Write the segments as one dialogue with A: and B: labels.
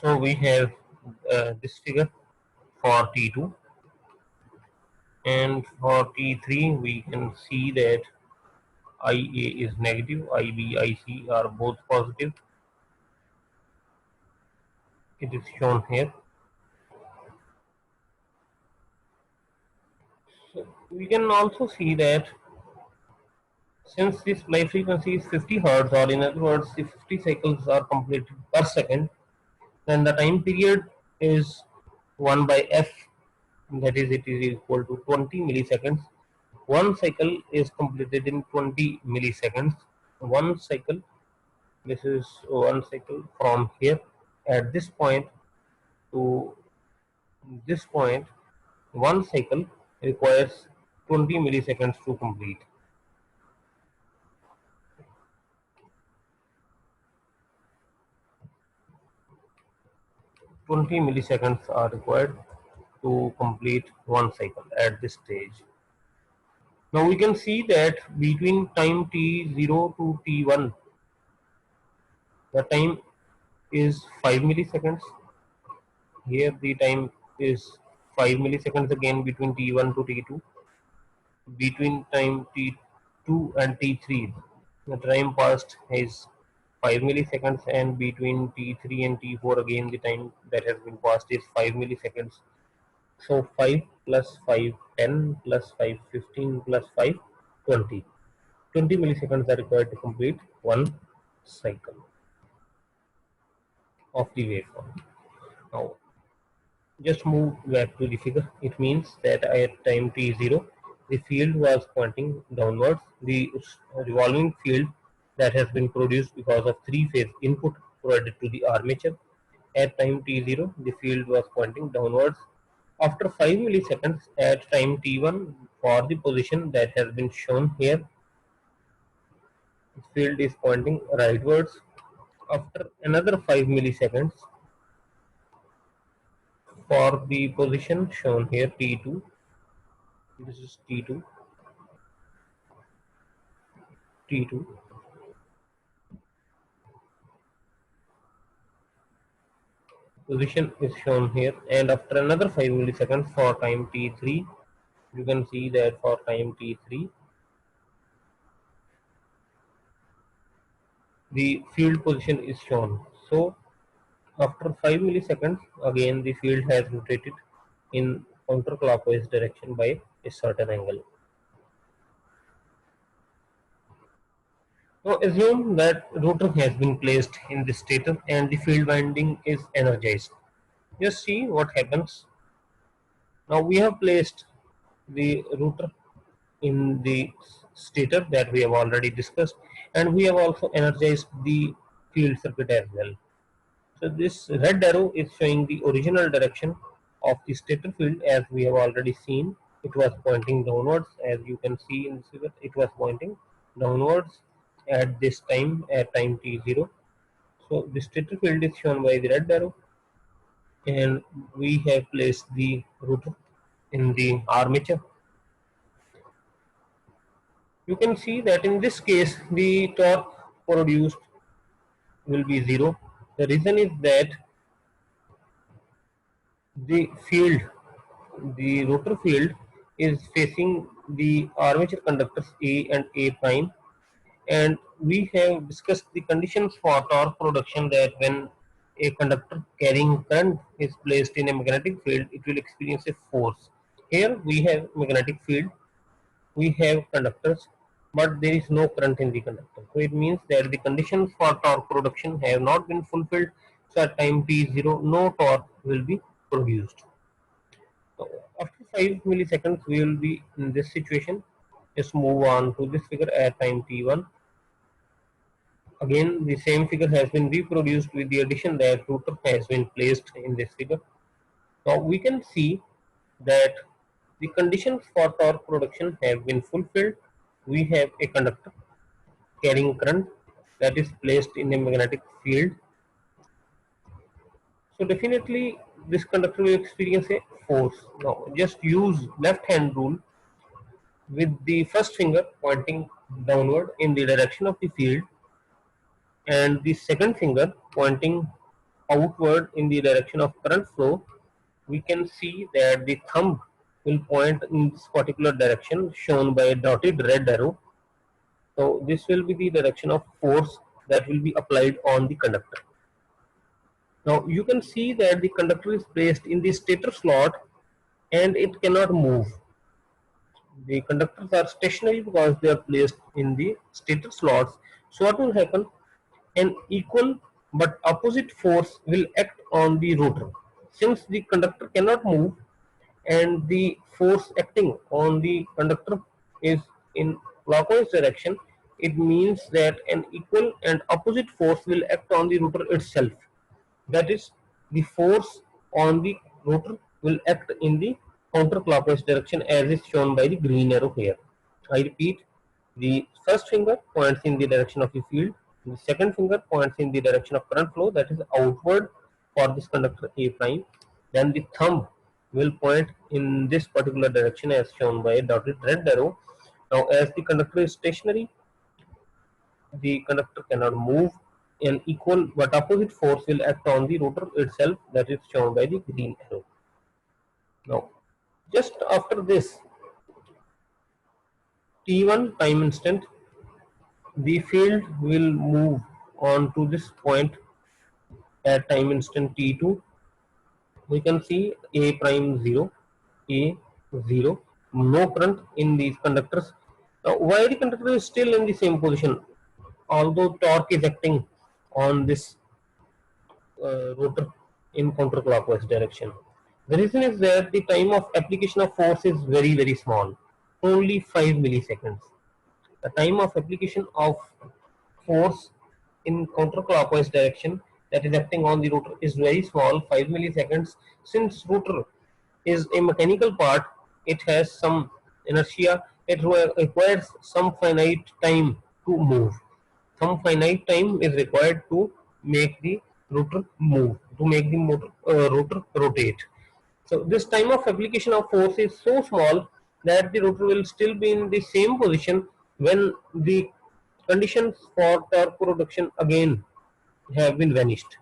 A: So we have this figure for T2, and for T3 we can see that IA is negative, IB, IC are both positive. It is shown here. So we can also see that since this life frequency is 50 Hz, or in other words, if 50 cycles are completed per second, then the time period is 1 by f, that is, it is equal to 20 milliseconds. One cycle is completed in 20 milliseconds. One cycle, this is one cycle from here at this point to this point, one cycle requires 20 milliseconds to complete. 20 milliseconds are required to complete one cycle at this stage. Now we can see that between time t0 to t1, the time is 5 milliseconds. Here the time is 5 milliseconds again between t1 to t2. Between time t2 and t3, the time passed is 5 milliseconds, and between t3 and t4 again the time that has been passed is 5 milliseconds. So 5 plus 5, 10 plus 5, 15 plus 5, 20. 20 milliseconds are required to complete one cycle of the waveform. Now just move back to the figure. It means that at time t0, the field was pointing downwards. The revolving field that has been produced because of three-phase input provided to the armature. At time t0, the field was pointing downwards. After 5 milliseconds at time t1, for the position that has been shown here, the field is pointing rightwards. After another 5 milliseconds, for the position shown here t2, this is t2, t2, position is shown here, and after another 5 milliseconds for time t3, you can see that for time t3, the field position is shown. So after 5 milliseconds, again the field has rotated in counterclockwise direction by a certain angle. Now assume that rotor has been placed in the stator and the field winding is energized. Just see what happens. Now we have placed the rotor in the stator that we have already discussed, and we have also energized the field circuit as well. So this red arrow is showing the original direction of the stator field. As we have already seen, it was pointing downwards. As you can see in this figure, it was pointing downwards at this time, at time t0. So the stator field is shown by the red arrow, and we have placed the rotor in the armature. You can see that in this case the torque produced will be zero. The reason is that the field, the rotor field, is facing the armature conductors A and A prime, and we have discussed the conditions for torque production, that when a conductor carrying current is placed in a magnetic field, it will experience a force. Here we have magnetic field, we have conductors, but there is no current in the conductor. So it means that the conditions for torque production have not been fulfilled. So at time t0, no torque will be produced. So after 5 milliseconds, we will be in this situation. Just move on to this figure at time t1. Again, the same figure has been reproduced with the addition that rotor has been placed in this figure. Now we can see that the conditions for torque production have been fulfilled. We have a conductor carrying current that is placed in a magnetic field. So definitely this conductor will experience a force. Now just use left hand rule with the first finger pointing downward in the direction of the field, and the second finger pointing outward in the direction of current flow, we can see that the thumb will point in this particular direction shown by a dotted red arrow. So this will be the direction of force that will be applied on the conductor. Now you can see that the conductor is placed in the stator slot and it cannot move. The conductors are stationary because they are placed in the stator slots. So what will happen? An equal but opposite force will act on the rotor. Since the conductor cannot move and the force acting on the conductor is in clockwise direction, it means that an equal and opposite force will act on the rotor itself. That is, the force on the rotor will act in the counterclockwise direction as is shown by the green arrow here. I repeat, the first finger points in the direction of the field, the second finger points in the direction of current flow, that is outward for this conductor A prime. Then the thumb will point in this particular direction as shown by a dotted red arrow. Now as the conductor is stationary, the conductor cannot move. An equal but opposite force will act on the rotor itself, that is shown by the green arrow. Now, just after this t1 time instant, the field will move on to this point at time instant t2. We can see A prime 0, A 0, no current in these conductors. Now, why the conductor is still in the same position, although torque is acting on this rotor in counterclockwise direction. The reason is that the time of application of force is very small, only 5 milliseconds. The time of application of force in counterclockwise direction that is acting on the rotor is very small, 5 milliseconds. Since rotor is a mechanical part, it has some inertia, it requires some finite time to move. Some finite time is required to make the rotor move, to make the rotor rotate. So this time of application of force is so small that the rotor will still be in the same position when the conditions for torque production again have been vanished.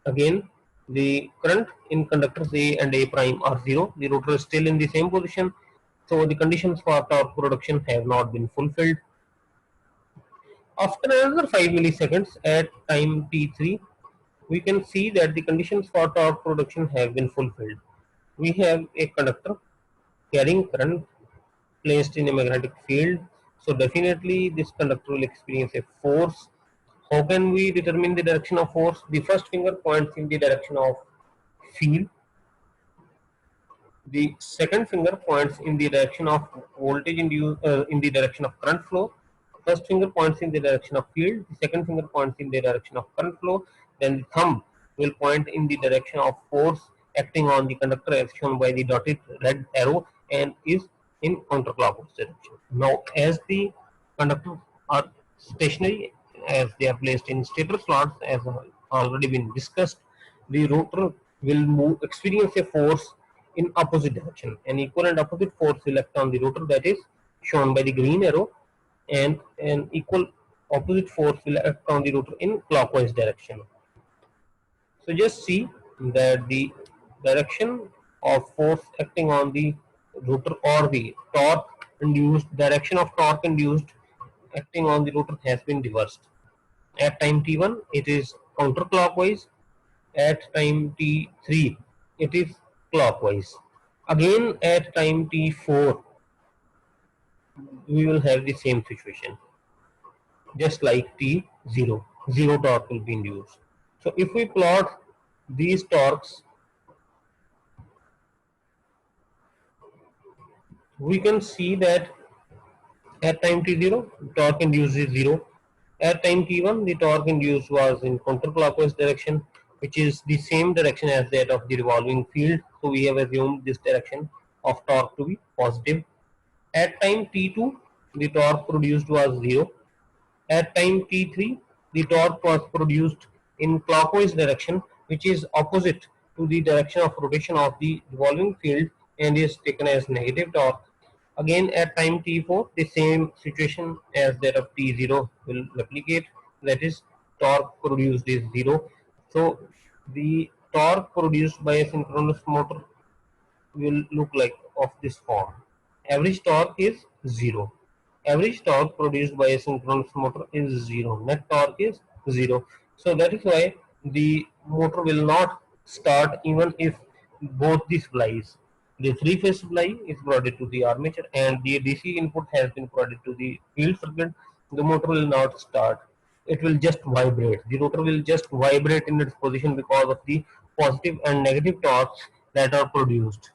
A: Again, the current in conductors A and A prime are 0. The rotor is still in the same position. So the conditions for torque production have not been fulfilled. After another 5 milliseconds at time t3, we can see that the conditions for torque production have been fulfilled. We have a conductor carrying current placed in a magnetic field. So definitely this conductor will experience a force. How can we determine the direction of force? The first finger points in the direction of field. The second finger points in the direction of voltage induced in the direction of current flow. First finger points in the direction of field. The second finger points in the direction of current flow. Then the thumb will point in the direction of force acting on the conductor as shown by the dotted red arrow and is in counterclockwise direction. Now, as the conductors are stationary, as they are placed in stator slots, as already been discussed, the rotor will move, experience a force in opposite direction. An equal and opposite force will act on the rotor, that is shown by the green arrow, and an equal opposite force will act on the rotor in clockwise direction. So just see that the direction of force acting on the rotor or the torque induced, direction of torque induced acting on the rotor has been reversed. At time t1 it is counterclockwise, at time t3 it is clockwise. Again at time t4 we will have the same situation, just like t0, zero torque will be induced. So if we plot these torques, we can see that at time t0 torque induced is 0. At time t1 the torque induced was in counterclockwise direction, which is the same direction as that of the revolving field. So we have assumed this direction of torque to be positive. At time t2 the torque produced was 0. At time t3 the torque was produced in clockwise direction, which is opposite to the direction of rotation of the revolving field and is taken as negative torque. Again at time t4 the same situation as that of t0 will replicate, that is torque produced is 0. So the torque produced by a synchronous motor will look like of this form. Average torque is 0. Average torque produced by a synchronous motor is 0. Net torque is 0. So that is why the motor will not start even if both the supplies, the three-phase supply is provided to the armature and the DC input has been provided to the field circuit, the motor will not start. It will just vibrate. The rotor will just vibrate in its position because of the positive and negative torques that are produced.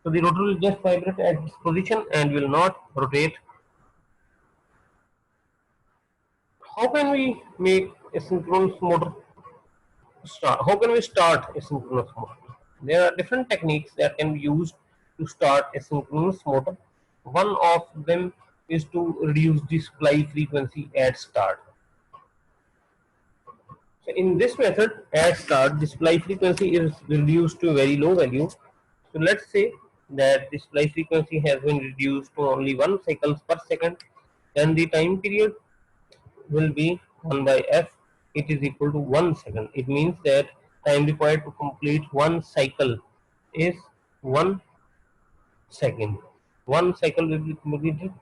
A: So the rotor will just vibrate at this position and will not rotate. How can we make a synchronous motor start? How can we start a synchronous motor? There are different techniques that can be used to start a synchronous motor. One of them is to reduce the supply frequency at start. So in this method, at start, the supply frequency is reduced to a very low value. So let's say that the supply frequency has been reduced to only 1 cycles per second. Then the time period will be 1 by f. It is equal to 1 second. It means that time required to complete one cycle is 1 second. One cycle will be completed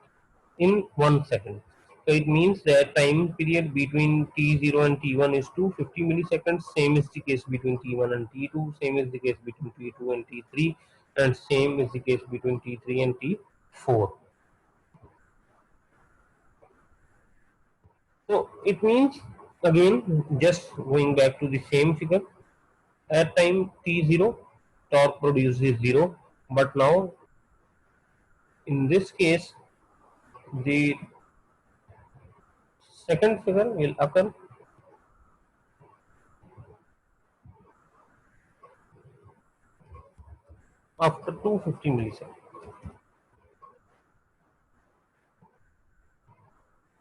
A: in 1 second. So it means that time period between T0 and T1 is 250 milliseconds. Same is the case between T1 and T2. Same is the case between T2 and T3. And same is the case between T3 and T4. So it means, again, just going back to the same figure, at time T0, torque produces 0. But now, in this case, the second figure will occur after 250 milliseconds.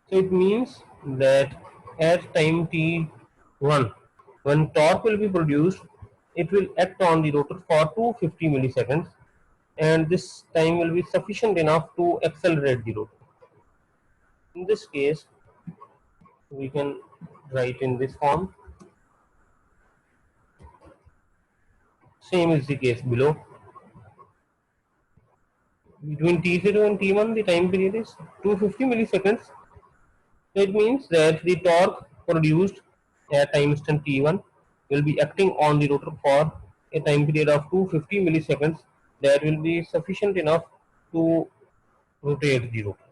A: So it means that at time t1, when torque will be produced, it will act on the rotor for 250 milliseconds, and this time will be sufficient enough to accelerate the rotor. In this case, we can write in this form. Same is the case below. Between T0 and T1, the time period is 250 milliseconds. So it means that the torque produced at time instant T1 will be acting on the rotor for a time period of 250 milliseconds. That will be sufficient enough to rotate the rotor.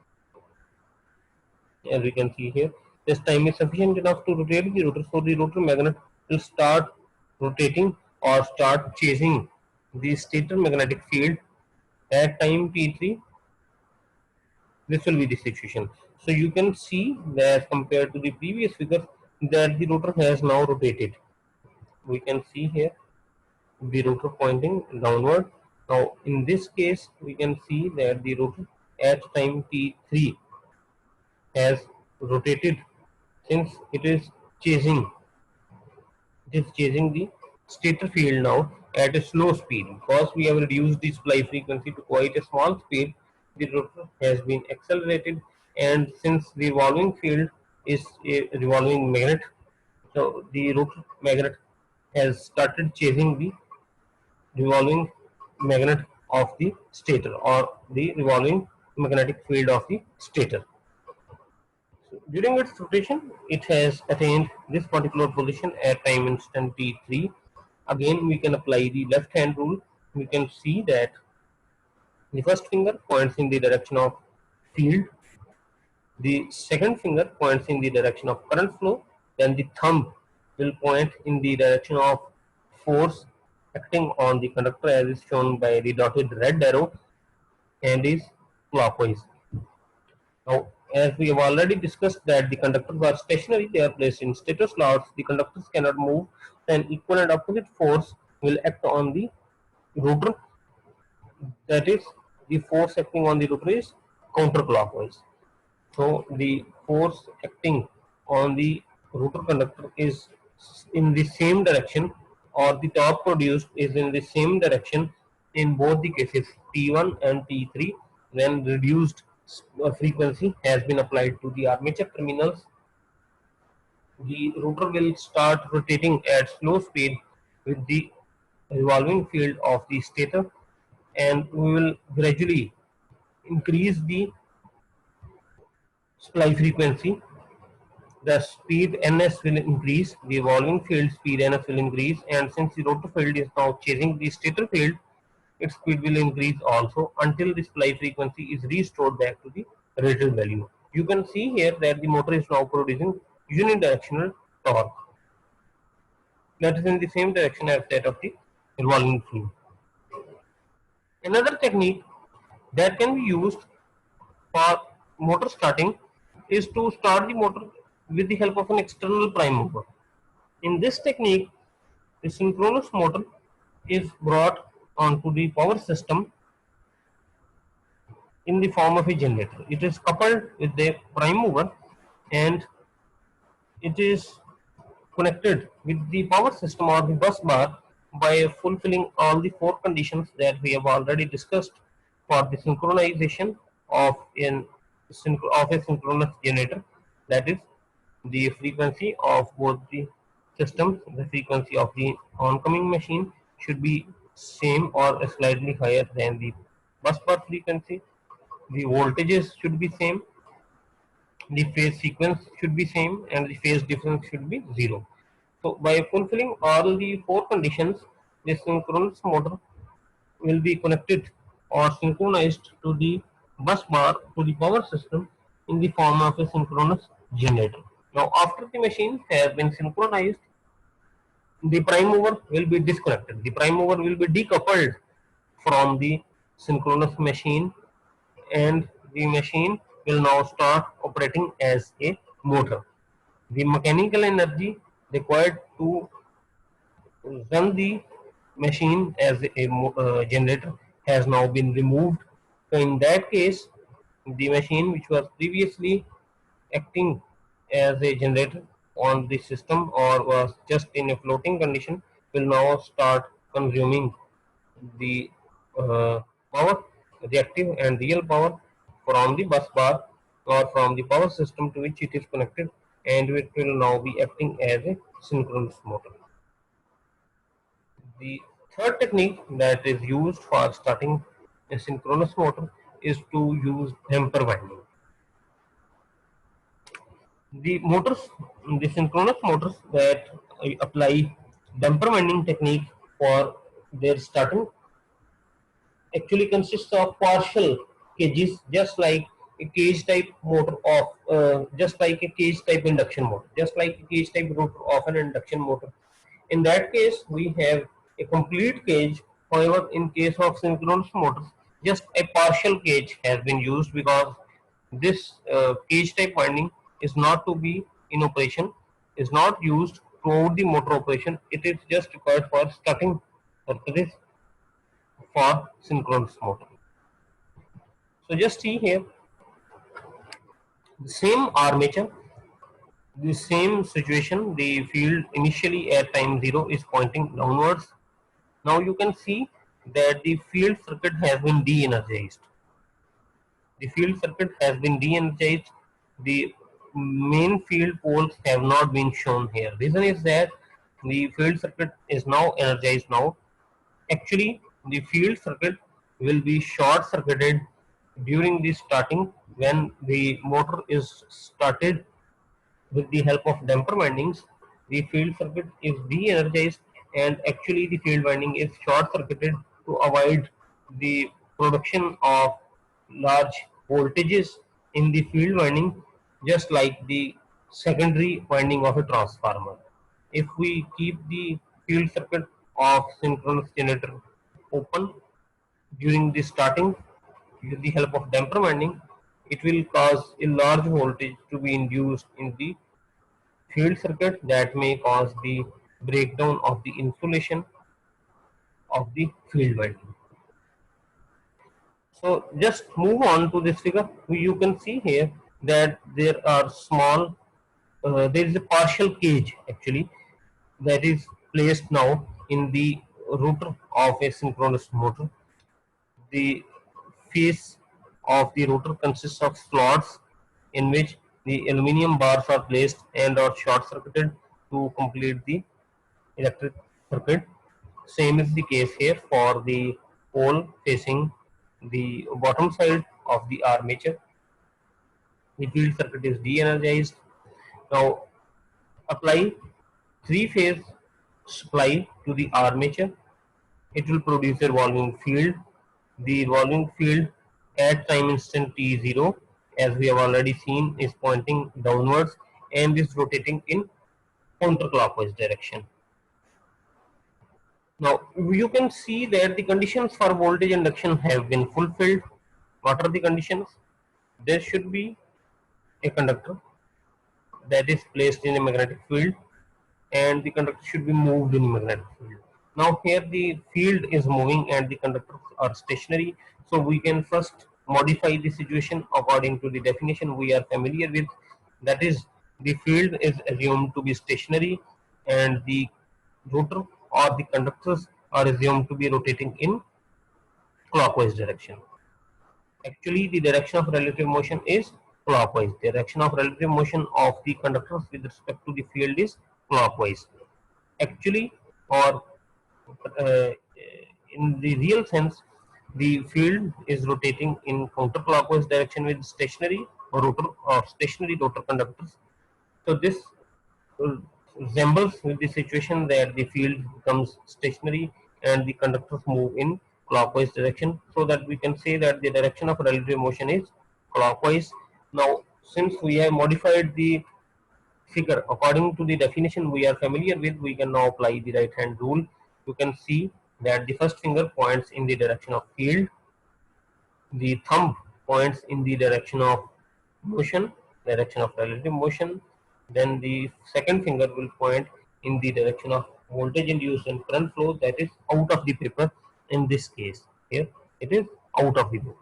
A: As we can see here, this time is sufficient enough to rotate the rotor, so the rotor magnet will start rotating or start chasing the stator magnetic field at time T3. This will be the situation. So you can see that compared to the previous figure that the rotor has now rotated. We can see here the rotor pointing downward. Now in this case we can see that the rotor at time t3 has rotated, since it is chasing the stator field now at a slow speed. Because we have reduced the supply frequency to quite a small speed, the rotor has been accelerated, and since the revolving field is a revolving magnet, so the rotor magnet has started chasing the revolving magnet of the stator, or the revolving magnetic field of the stator. So during its rotation, it has attained this particular position at time instant t3. Again, we can apply the left hand rule. We can see that the first finger points in the direction of field, the second finger points in the direction of current flow, then the thumb will point in the direction of force acting on the conductor, as is shown by the dotted red arrow, and is clockwise. Now, as we have already discussed that the conductors are stationary, they are placed in stator slots, the conductors cannot move, then equal and opposite force will act on the rotor, that is, the force acting on the rotor is counterclockwise. So the force acting on the rotor conductor is in the same direction, or the torque produced is in the same direction in both the cases T1 and T3, when reduced frequency has been applied to the armature terminals the rotor will start rotating at slow speed with the revolving field of the stator, and we will gradually increase the supply frequency. The speed ns will increase, the revolving field speed ns will increase, and since the rotor field is now chasing the stator field, its speed will increase also until the supply frequency is restored back to the rated value. You can see here that the motor is now producing unidirectional torque that is in the same direction as that of the revolving field. Another technique that can be used for motor starting is to start the motor with the help of an external prime mover. In this technique, the synchronous motor is brought onto the power system in the form of a generator. It is coupled with the prime mover, and it is connected with the power system or the bus bar by fulfilling all the four conditions that we have already discussed for the synchronization of a synchronous generator. That is, the frequency of both the systems, the frequency of the oncoming machine should be same or slightly higher than the bus bar frequency. The voltages should be same, the phase sequence should be same, and the phase difference should be zero. So by fulfilling all the four conditions, the synchronous motor will be connected or synchronized to the bus bar to the power system in the form of a synchronous generator. Now after the machine has been synchronized, the prime mover will be disconnected. The prime mover will be decoupled from the synchronous machine, and the machine will now start operating as a motor. The mechanical energy required to run the machine as a generator has now been removed. So in that case, the machine which was previously acting as a generator on the system or was just in a floating condition will now start consuming the uh, power, reactive and real power from the bus bar or from the power system to which it is connected, and it will now be acting as a synchronous motor. The third technique that is used for starting a synchronous motor is to use damper winding. The motors, the synchronous motors that apply damper winding technique for their starting actually consists of partial cages, just like a cage type motor of just like a cage type induction motor, just like a cage type rotor of an induction motor. In that case, we have a complete cage. However, in case of synchronous motors, just a partial cage has been used because this cage type winding is not to be in operation, is not used throughout the motor operation. It is just required for starting purposes for synchronous motor. So just see here, the same armature, the same situation, the field initially at time 0 is pointing downwards. Now you can see that the field circuit has been de-energized. The field circuit has been de-energized. The main field poles have not been shown here. Reason is that the field circuit is now energized now. Actually, the field circuit will be short circuited during the starting when the motor is started with the help of damper windings. The field circuit is de-energized, and actually the field winding is short circuited to avoid the production of large voltages in the field winding, just like the secondary winding of a transformer. If we keep the field circuit of synchronous generator open during the starting with the help of damper winding, it will cause a large voltage to be induced in the field circuit that may cause the breakdown of the insulation of the field winding. So just move on to this figure. You can see here that there are small, there is a partial cage actually that is placed now in the rotor of a synchronous motor. The face of the rotor consists of slots in which the aluminum bars are placed and are short circuited to complete the electric circuit. Same is the case here for the pole facing the bottom side of the armature. The field circuit is de-energized. Now apply three-phase supply to the armature. It will produce a revolving field. The revolving field at time instant t0, as we have already seen, is pointing downwards and is rotating in counterclockwise direction. Now you can see that the conditions for voltage induction have been fulfilled. What are the conditions? There should be a conductor that is placed in a magnetic field, and the conductor should be moved in magnetic field. Now here the field is moving and the conductors are stationary, so we can first modify the situation according to the definition we are familiar with. That is, the field is assumed to be stationary and the rotor or the conductors are assumed to be rotating in clockwise direction. Actually, the direction of relative motion is clockwise. The direction of relative motion of the conductors with respect to the field is clockwise. Actually, or uh, in the real sense, the field is rotating in counterclockwise direction with stationary rotor or stationary rotor conductors. So this uh, resembles with the situation that the field becomes stationary and the conductors move in clockwise direction, so that we can say that the direction of relative motion is clockwise. Now since we have modified the figure according to the definition we are familiar with, we can now apply the right hand rule. You can see that the first finger points in the direction of field, the thumb points in the direction of motion, direction of relative motion, then the second finger will point in the direction of voltage induced and current flow, that is out of the paper. In this case here it is out of the paper.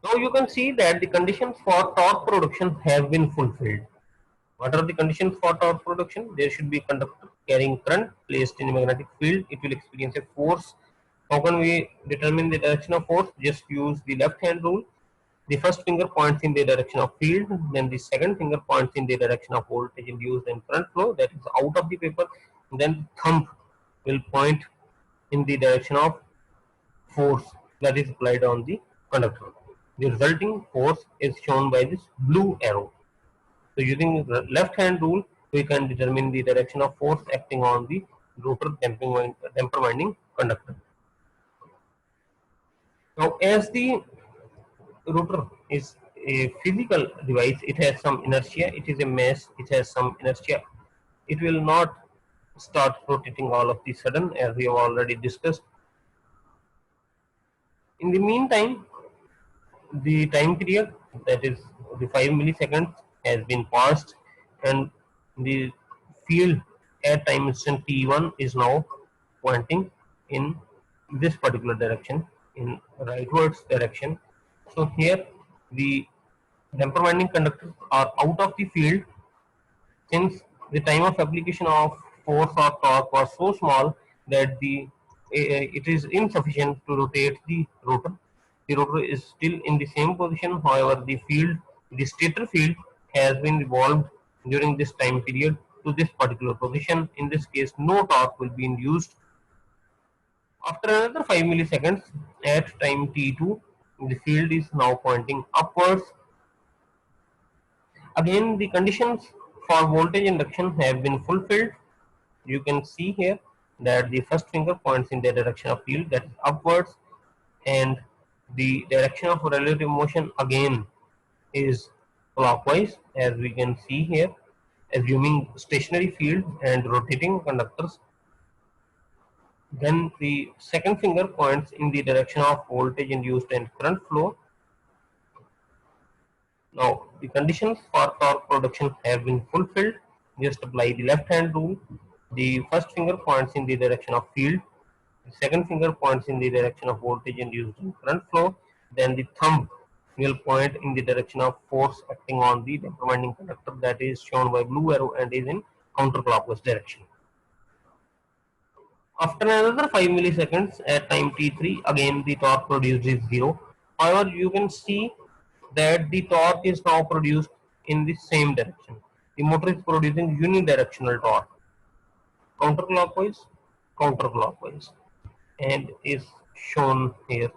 A: Now you can see that the conditions for torque production have been fulfilled. What are the conditions for torque production? There should be a conductor carrying current placed in a magnetic field. It will experience a force. How can we determine the direction of force? Just use the left hand rule. The first finger points in the direction of field, then the second finger points in the direction of voltage induced and current flow, that is out of the paper. Then the thumb will point in the direction of force that is applied on the conductor. The resulting force is shown by this blue arrow. So using the left hand rule, we can determine the direction of force acting on the rotor damper winding conductor. Now as the rotor is a physical device, it has some inertia, it is a mass, it has some inertia. It will not start rotating all of the sudden, as we have already discussed. In the meantime, the time period, that is the 5 milliseconds, has been passed, and the field at time instant t1 is now pointing in this particular direction, in rightwards direction. So here the damper winding conductors are out of the field, since the time of application of force or torque was so small that it is insufficient to rotate the rotor. The rotor is still in the same position. However, the stator field has been revolved during this time period to this particular position. In this case, no torque will be induced. After another 5 milliseconds at time t2, the field is now pointing upwards. Again, the conditions for voltage induction have been fulfilled. You can see here that the first finger points in the direction of field, that is upwards, and the direction of relative motion again is clockwise, as we can see here, assuming stationary field and rotating conductors. Then the second finger points in the direction of voltage induced and current flow. Now the conditions for torque production have been fulfilled. Just apply the left hand rule. The first finger points in the direction of field. The second finger points in the direction of voltage induced in current flow. Then the thumb will point in the direction of force acting on the damper winding conductor, that is shown by blue arrow and is in counterclockwise direction. After another 5 milliseconds at time t3, again the torque produced is 0. However, you can see that the torque is now produced in the same direction. The motor is producing unidirectional torque, counterclockwise, counterclockwise, and is shown here.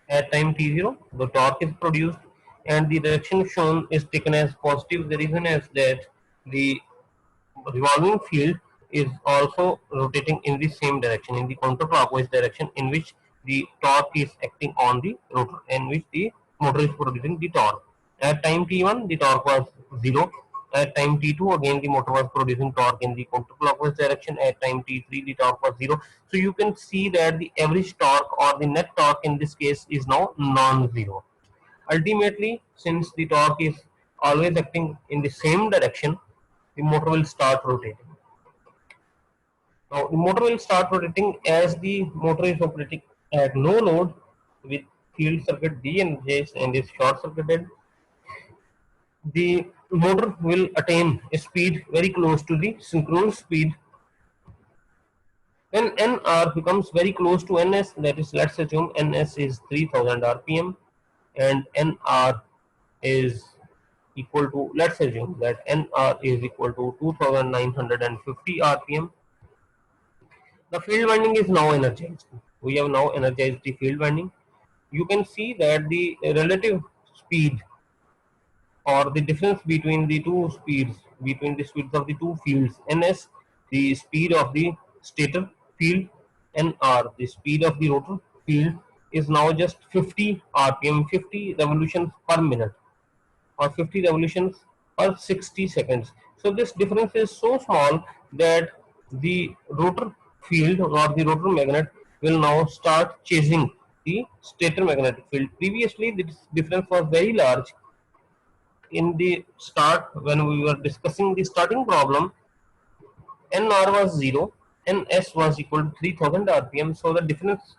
A: At time t0, the torque is produced and the direction shown is taken as positive. The reason is that the revolving field is also rotating in the same direction, in the counterclockwise direction, in which the torque is acting on the rotor, in which the motor is producing the torque. At time t1, the torque was 0. At time t2, again the motor was producing torque in the counterclockwise direction. At time t3, the torque was 0. So you can see that the average torque or the net torque in this case is now non-zero. Ultimately, since the torque is always acting in the same direction, the motor will start rotating. Now, the motor will start rotating as the motor is operating at no load with field circuit de-energized and is short circuited. The motor will attain a speed very close to the synchronous speed. When Nr becomes very close to Ns, that is, let's assume Ns is 3000 rpm and Nr is equal to, let's assume that Nr is equal to 2950 rpm. The field winding is now energized. We have now energized the field winding. You can see that the relative speed or the difference between the two speeds, between the speeds of the two fields, Ns, the speed of the stator field, and R, the speed of the rotor field, is now just 50 rpm, 50 revolutions per minute, or 50 revolutions per 60 seconds. So this difference is so small that the rotor field or the rotor magnet will now start chasing the stator magnetic field. Previously, this difference was very large. In the start, when we were discussing the starting problem, Nr was 0, Ns was equal to 3000 rpm. So the difference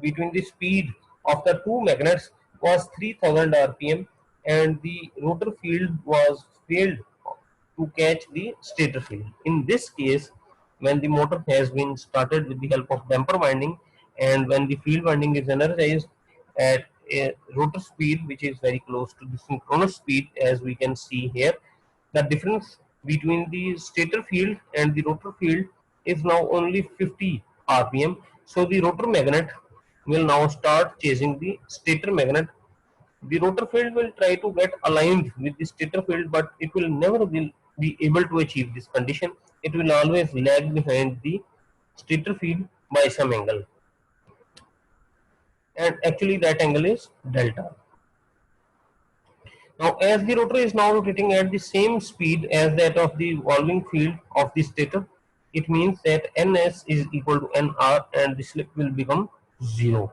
A: between the speed of the two magnets was 3000 rpm, and the rotor field was failed to catch the stator field. In this case, when the motor has been started with the help of damper winding, and when the field winding is energized at a rotor speed which is very close to the synchronous speed, as we can see here, the difference between the stator field and the rotor field is now only 50 rpm. So the rotor magnet will now start chasing the stator magnet. The rotor field will try to get aligned with the stator field, but it will never be able to achieve this condition. It will always lag behind the stator field by some angle, and actually that angle is delta. Now, as the rotor is now rotating at the same speed as that of the revolving field of the stator, it means that Ns is equal to Nr and the slip will become 0.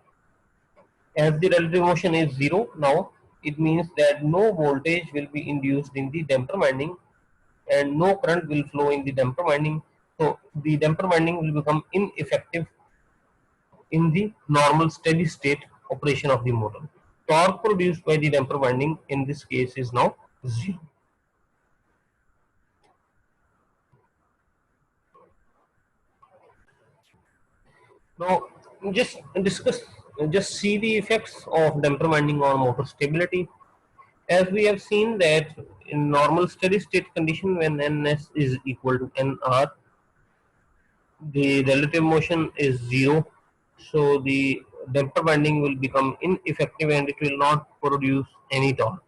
A: As the relative motion is 0 now, it means that no voltage will be induced in the damper winding and no current will flow in the damper winding. So the damper winding will become ineffective in the normal steady state operation of the motor. Torque produced by the damper winding in this case is now 0. Now just see the effects of damper winding on motor stability. As we have seen that in normal steady state condition, when Ns is equal to Nr, the relative motion is 0. So the damper winding will become ineffective and it will not produce any torque.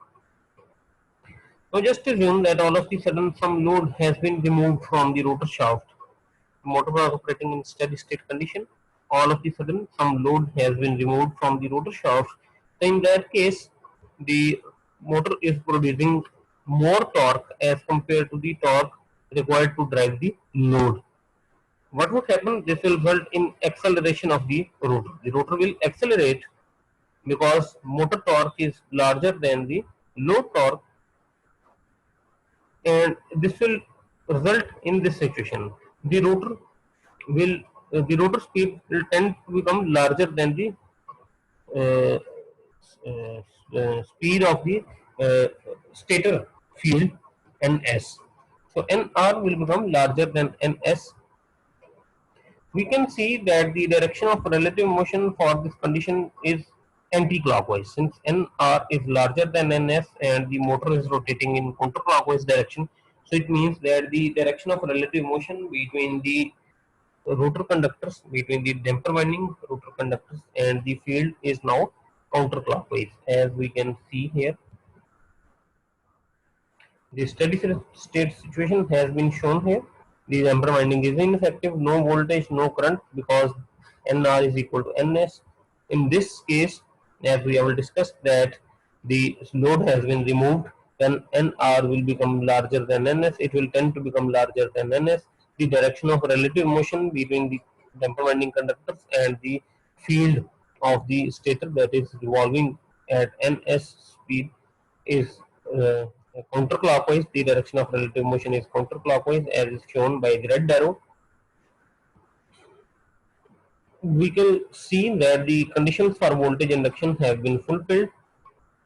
A: Now just assume that all of a sudden some load has been removed from the rotor shaft. The motor was operating in steady state condition. All of a sudden some load has been removed from the rotor shaft. So in that case, the motor is producing more torque as compared to the torque required to drive the load. What would happen? This will result in acceleration of the rotor. The rotor will accelerate because motor torque is larger than the load torque, and this will result in this situation. The rotor will the rotor speed will tend to become larger than the uh, speed of the uh, stator field Ns. So Nr will become larger than Ns. We can see that the direction of relative motion for this condition is anti-clockwise. Since nr is larger than ns and the motor is rotating in counterclockwise direction, so it means that the direction of relative motion between the rotor conductors, between the damper winding rotor conductors and the field is now counterclockwise, as we can see here. The steady state situation has been shown here. The damper winding is ineffective, no voltage, no current, because NR is equal to NS. In this case, as we have discussed, that the load has been removed, then NR will become larger than NS. It will tend to become larger than NS. The direction of relative motion between the damper winding conductors and the field of the stator, that is revolving at NS speed, is counterclockwise. The direction of relative motion is counterclockwise, as is shown by the red arrow. We can see that the conditions for voltage induction have been fulfilled.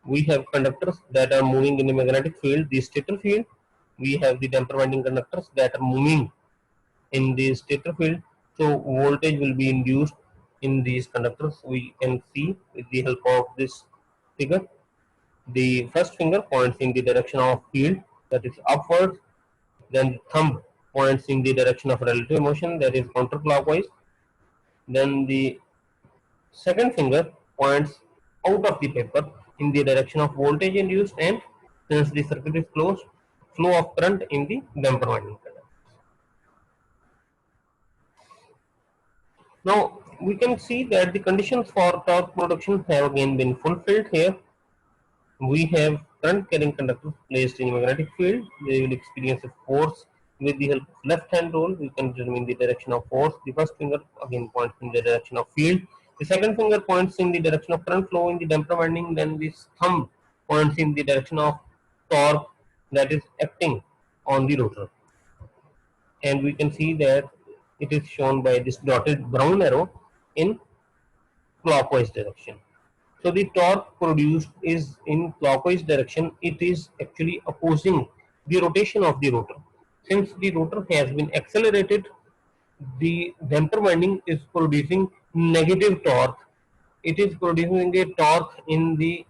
A: We have conductors that are moving in a magnetic field, the stator field. We have the damper winding conductors that are moving in the stator field. So voltage will be induced in these conductors. We can see with the help of this figure. The first finger points in the direction of field, that is upwards. Then the thumb points in the direction of relative motion, that is counterclockwise. Then the second finger points out of the paper in the direction of voltage induced, and since the circuit is closed, flow of current in the damper winding conductor. Now we can see that the conditions for torque production have again been fulfilled here. We have current carrying conductors placed in a magnetic field. They will experience a force. With the help of left hand rule, we can determine the direction of force. The first finger again points in the direction of field. The second finger points in the direction of current flow in the damper winding. Then this thumb points in the direction of torque, that is acting on the rotor. And we can see that it is shown by this dotted brown arrow in clockwise direction. So the torque produced is in clockwise direction. It is actually opposing the rotation of the rotor. Since the rotor has been accelerated, the damper winding is producing negative torque. It is producing a torque in the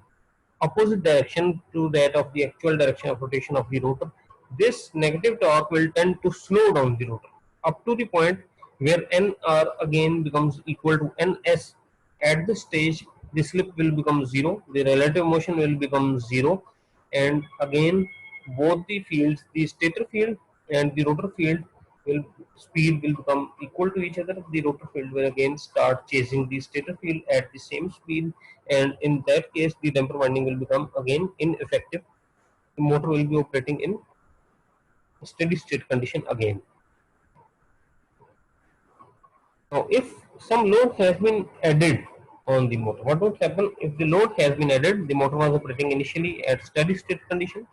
A: opposite direction to that of the actual direction of rotation of the rotor. This negative torque will tend to slow down the rotor up to the point where Nr again becomes equal to Ns. At this stage, the slip will become zero, the relative motion will become zero, and again both the fields, the stator field and the rotor field, will speed will become equal to each other. The rotor field will again start chasing the stator field at the same speed, and in that case the damper winding will become again ineffective. The motor will be operating in steady state condition again. Now if some load has been added on the motor, what would happen if the load has been added? The motor was operating initially at steady state condition.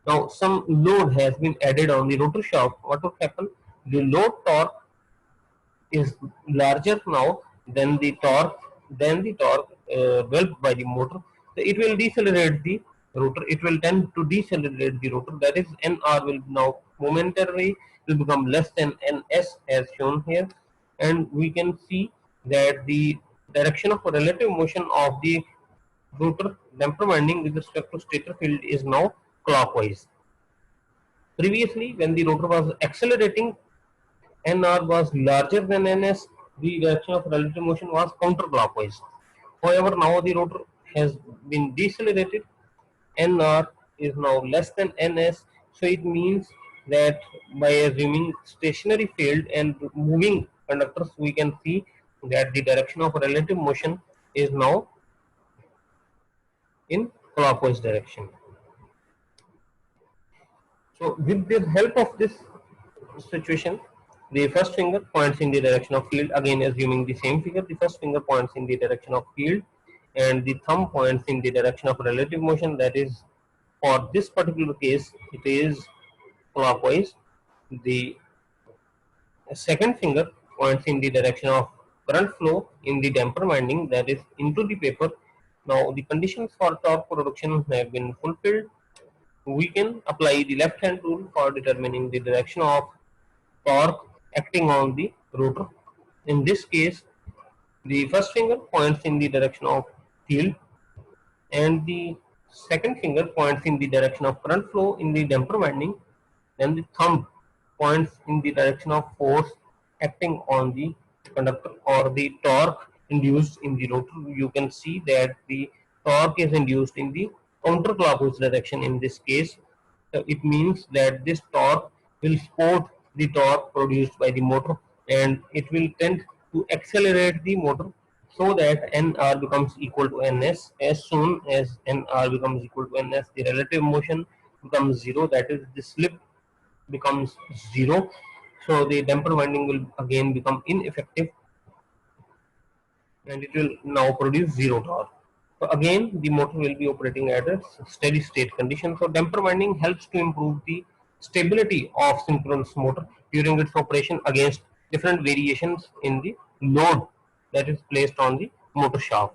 A: Now some load has been added on the rotor shaft. What would happen? The load torque is larger now than the torque developed by the motor. So it will decelerate the rotor. It will tend to decelerate the rotor. That is, Nr will now momentarily will become less than Ns, as shown here, and we can see that the direction of relative motion of the rotor damper winding with respect to stator field is now clockwise. Previously, when the rotor was accelerating, Nr was larger than Ns, the direction of relative motion was counterclockwise. However, now the rotor has been decelerated, Nr is now less than Ns, so it means that by assuming stationary field and moving conductors, we can see that the direction of relative motion is now in clockwise direction. So with the help of this situation, the first finger points in the direction of field, again assuming the same figure. The first finger points in the direction of field and the thumb points in the direction of relative motion, that is, for this particular case it is clockwise. The second finger points in the direction of current flow in the damper winding, that is into the paper. Now the conditions for torque production have been fulfilled. We can apply the left hand rule for determining the direction of torque acting on the rotor. In this case, the first finger points in the direction of field and the second finger points in the direction of current flow in the damper winding, then the thumb points in the direction of force acting on the conductor or the torque induced in the rotor. You can see that the torque is induced in the counterclockwise direction in this case. It means that this torque will support the torque produced by the motor, and it will tend to accelerate the motor so that Nr becomes equal to Ns. As soon as Nr becomes equal to Ns, the relative motion becomes zero, that is the slip becomes zero. So the damper winding will again become ineffective, and it will now produce zero torque. So again, the motor will be operating at a steady state condition. So damper winding helps to improve the stability of synchronous motor during its operation against different variations in the load that is placed on the motor shaft.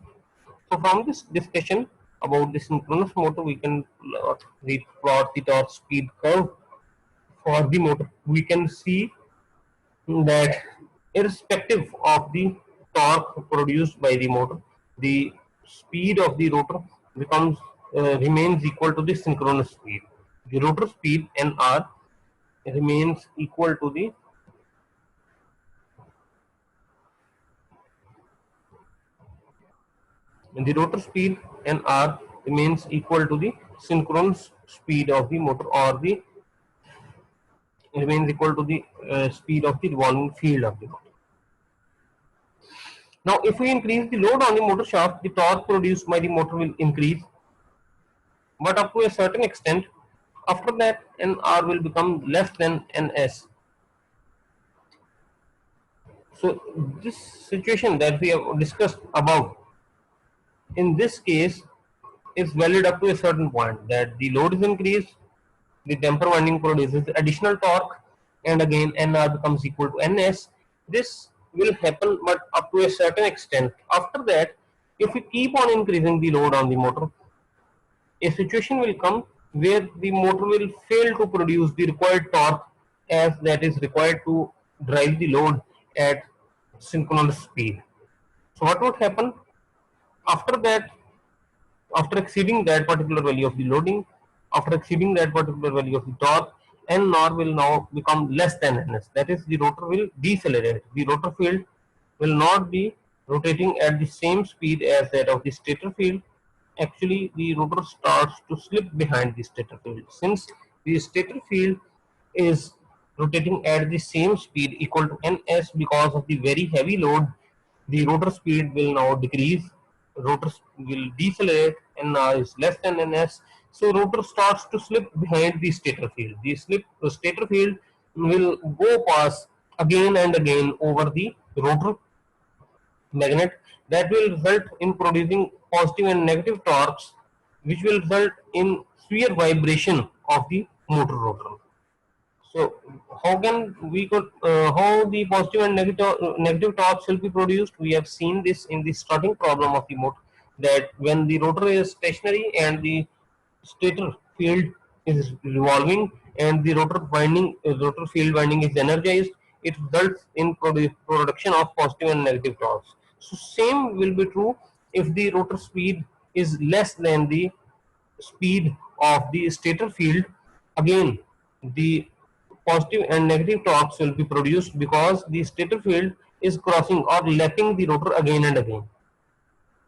A: So from this discussion about the synchronous motor, we can plot the torque speed curve for the motor. We can see that irrespective of the torque produced by the motor, the speed of the rotor becomes remains equal to the synchronous speed. The rotor speed Nr remains equal to the rotor speed Nr remains equal to the synchronous speed of the motor, or the remains equal to the speed of the revolving field of the motor. Now, if we increase the load on the motor shaft, the torque produced by the motor will increase, but up to a certain extent. After that, Nr will become less than Ns. So this situation that we have discussed above, in this case, is valid up to a certain point, that the load is increased, the damper winding produces additional torque, and again Nr becomes equal to Ns. This will happen, but up to a certain extent. After that, if we keep on increasing the load on the motor, a situation will come where the motor will fail to produce the required torque as that is required to drive the load at synchronous speed. So what would happen after that? After exceeding that particular value of the loading, after exceeding that particular value of the torque, Nr will now become less than Ns. That is, the rotor will decelerate. The rotor field will not be rotating at the same speed as that of the stator field. Actually, the rotor starts to slip behind the stator field. Since the stator field is rotating at the same speed equal to Ns because of the very heavy load, the rotor speed will now decrease, rotor will decelerate, Nr is less than Ns. So rotor starts to slip behind the stator field. The stator field will go past again and again over the rotor magnet, that will result in producing positive and negative torques, which will result in sphere vibration of the motor rotor. So how can we could how the positive and negative torques will be produced? We have seen this in the starting problem of the motor, that when the rotor is stationary and the stator field is revolving and the rotor field winding is energized, it results in production of positive and negative torques. So same will be true if the rotor speed is less than the speed of the stator field. Again, the positive and negative torques will be produced because the stator field is crossing or lapping the rotor again and again.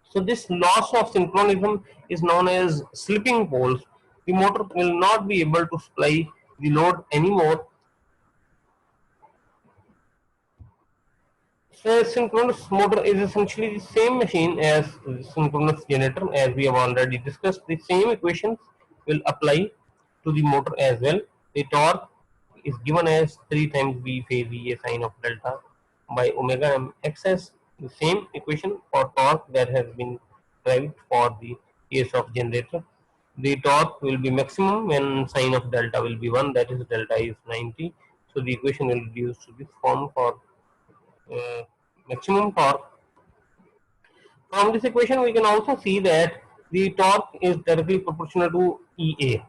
A: So this loss of synchronism is known as slipping poles. The motor will not be able to supply the load anymore. So a synchronous motor is essentially the same machine as synchronous generator, as we have already discussed. The same equations will apply to the motor as well. The torque is given as 3 times V phase E a sine of delta by omega m xs. The same equation for torque that has been derived for the case of generator. The torque will be maximum when sine of delta will be 1, that is delta is 90. So the equation will reduce to this form for uh, maximum torque. From this equation, we can also see that the torque is directly proportional to EA,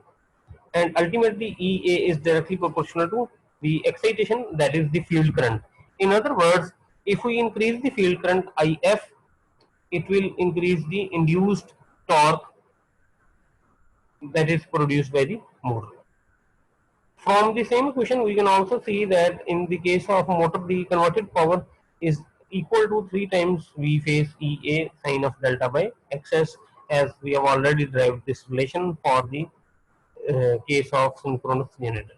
A: and ultimately EA is directly proportional to the excitation, that is the field current. In other words, if we increase the field current IF, it will increase the induced torque that is produced by the motor. From the same equation, we can also see that in the case of motor, the converted power is equal to 3 times V phase EA sine of delta by XS, as we have already derived this relation for the case of synchronous generator.